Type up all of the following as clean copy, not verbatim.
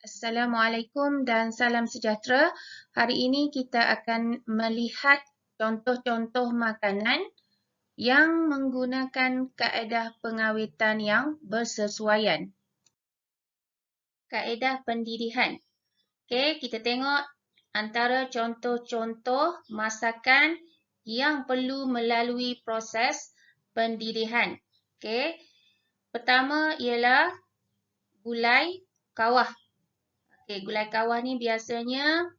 Assalamualaikum dan salam sejahtera. Hari ini kita akan melihat contoh-contoh makanan yang menggunakan kaedah pengawetan yang bersesuaian. Kaedah pendidihan. Okey, kita tengok antara contoh-contoh masakan yang perlu melalui proses pendidihan. Okey. Pertama ialah gulai kawah. Okey, gulai kawah ni biasanya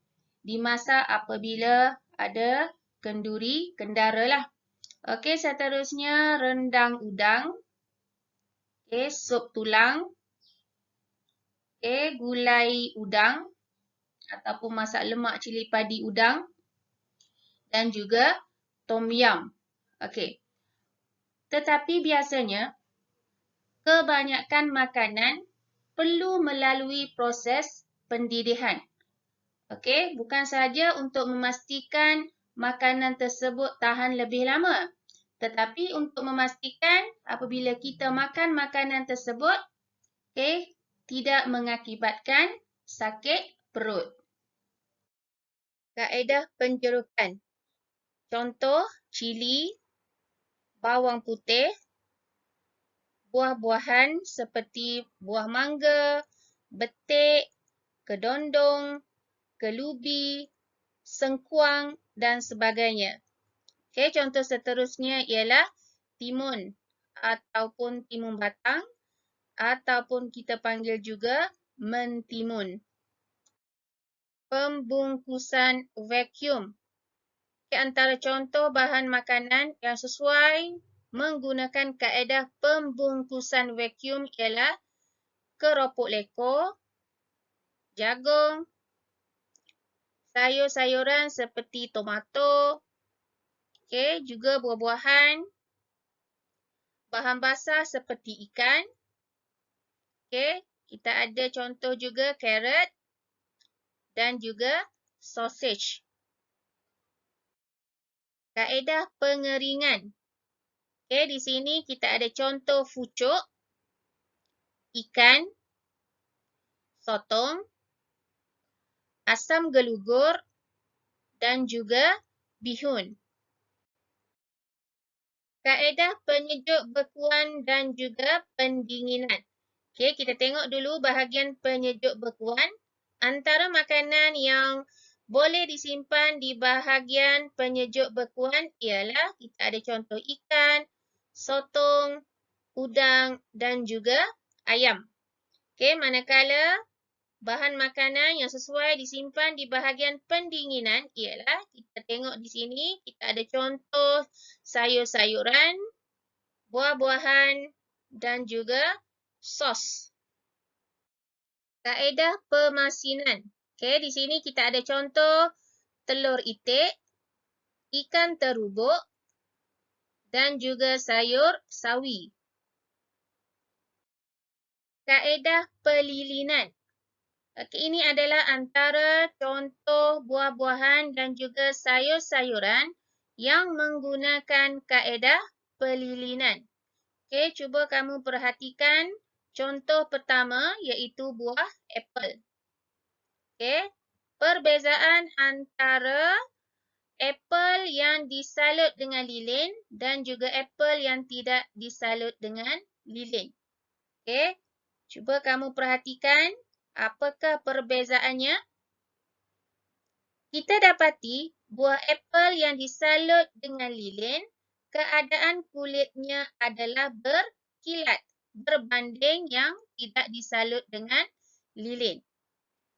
dimasak apabila ada kendara lah. Okey, seterusnya rendang udang. Okey, sup tulang. Okey, gulai udang ataupun masak lemak cili padi udang dan juga tom yum. Okey. Tetapi biasanya kebanyakan makanan perlu melalui proses pendidihan. Okey, bukan sahaja untuk memastikan makanan tersebut tahan lebih lama, tetapi untuk memastikan apabila kita makan makanan tersebut, okey, tidak mengakibatkan sakit perut. Kaedah penjerukan. Contoh, cili, bawang putih, buah-buahan seperti buah mangga, betik, kedondong, kelubi, sengkuang dan sebagainya. Okey, contoh seterusnya ialah timun ataupun timun batang ataupun kita panggil juga mentimun. Pembungkusan vacuum. Okay, antara contoh bahan makanan yang sesuai menggunakan kaedah pembungkusan vacuum ialah keropok lekor, jagung, sayur-sayuran seperti tomato, okey, juga buah-buahan, bahan basah seperti ikan. Okey, kita ada contoh juga carrot dan juga sausage. Kaedah pengeringan. Okey, di sini kita ada contoh fucuk, ikan, sotong, asam gelugur dan juga bihun. Kaedah penyejuk bekuan dan juga pendinginan. Okey, kita tengok dulu bahagian penyejuk bekuan. Antara makanan yang boleh disimpan di bahagian penyejuk bekuan ialah kita ada contoh ikan, sotong, udang dan juga ayam. Okey, manakala bahan makanan yang sesuai disimpan di bahagian pendinginan ialah kita tengok di sini kita ada contoh sayur-sayuran, buah-buahan dan juga sos. Kaedah pemasinan. Okey, di sini kita ada contoh telur itik, ikan terubuk dan juga sayur sawi. Kaedah pelilinan. Okey, ini adalah antara contoh buah-buahan dan juga sayur-sayuran yang menggunakan kaedah pelilinan. Okey, cuba kamu perhatikan contoh pertama iaitu buah apple. Okey, perbezaan antara apple yang disalut dengan lilin dan juga apple yang tidak disalut dengan lilin. Okey, cuba kamu perhatikan apakah perbezaannya. Kita dapati buah apple yang disalut dengan lilin, keadaan kulitnya adalah berkilat berbanding yang tidak disalut dengan lilin.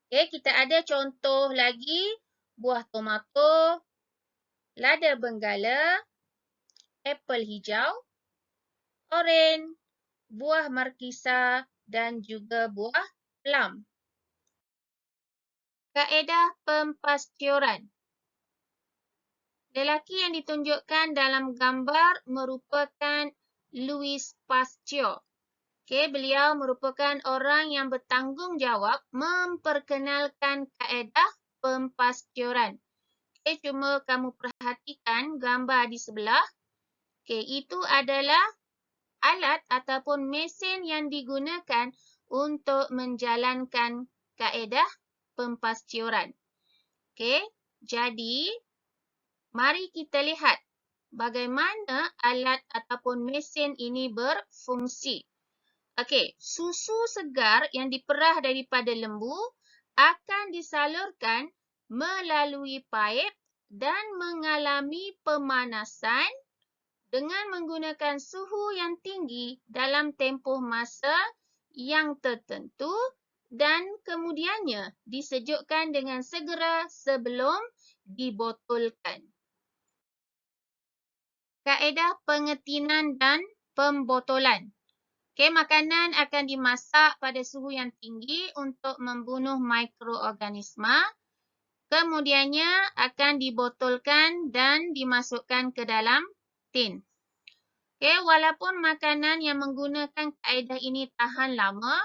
Okey, kita ada contoh lagi buah tomato, lada benggala, apel hijau, oren, buah markisa dan juga buah plum. Kaedah pempasturan. Lelaki yang ditunjukkan dalam gambar merupakan Louis Pasteur. Okey, beliau merupakan orang yang bertanggungjawab memperkenalkan kaedah pempasturan. Okey, cuma kamu perhatikan gambar di sebelah. Okey, itu adalah alat ataupun mesin yang digunakan untuk menjalankan kaedah pempastiuran. Okey, jadi mari kita lihat bagaimana alat ataupun mesin ini berfungsi. Okey, susu segar yang diperah daripada lembu akan disalurkan melalui paip dan mengalami pemanasan dengan menggunakan suhu yang tinggi dalam tempoh masa yang tertentu dan kemudiannya disejukkan dengan segera sebelum dibotolkan. Kaedah pengetinan dan pembotolan. Okey, makanan akan dimasak pada suhu yang tinggi untuk membunuh mikroorganisma. Kemudiannya akan dibotolkan dan dimasukkan ke dalam tin. Okey, walaupun makanan yang menggunakan kaedah ini tahan lama,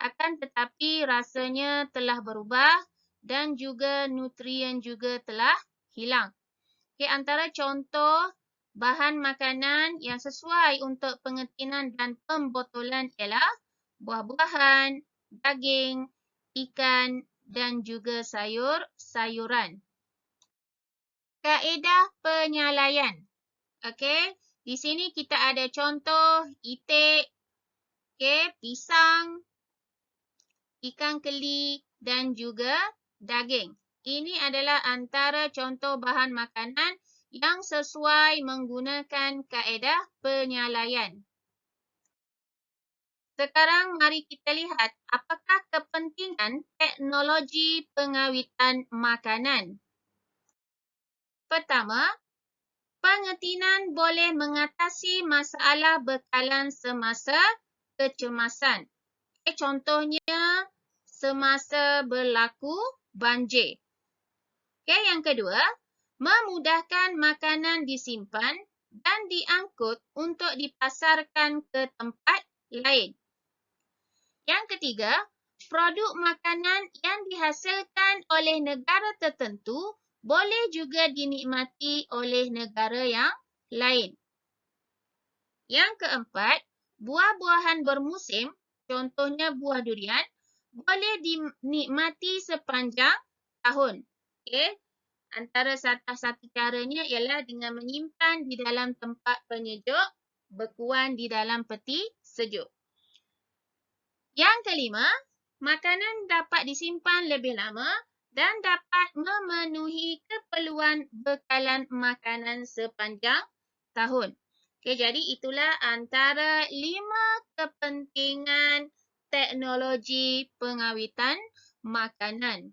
akan tetapi rasanya telah berubah dan juga nutrien juga telah hilang. Okey, antara contoh bahan makanan yang sesuai untuk pengetinan dan pembotolan ialah buah-buahan, daging, ikan dan juga sayur-sayuran. Kaedah penyalaian. Okey, di sini kita ada contoh itik, okey, pisang, ikan keli dan juga daging. Ini adalah antara contoh bahan makanan yang sesuai menggunakan kaedah penyalaian. Sekarang mari kita lihat apakah kepentingan teknologi pengawitan makanan. Pertama, pengetinan boleh mengatasi masalah bekalan semasa kecemasan. Contohnya, semasa berlaku banjir. Okey, yang kedua, memudahkan makanan disimpan dan diangkut untuk dipasarkan ke tempat lain. Yang ketiga, produk makanan yang dihasilkan oleh negara tertentu boleh juga dinikmati oleh negara yang lain. Yang keempat, buah-buahan bermusim, contohnya buah durian, boleh dinikmati sepanjang tahun. Okey, antara satu caranya ialah dengan menyimpan di dalam tempat penyejuk, bekuan di dalam peti sejuk. Yang kelima, makanan dapat disimpan lebih lama dan dapat memenuhi keperluan bekalan makanan sepanjang tahun. Okey, jadi itulah antara 5 kepentingan teknologi pengawitan makanan.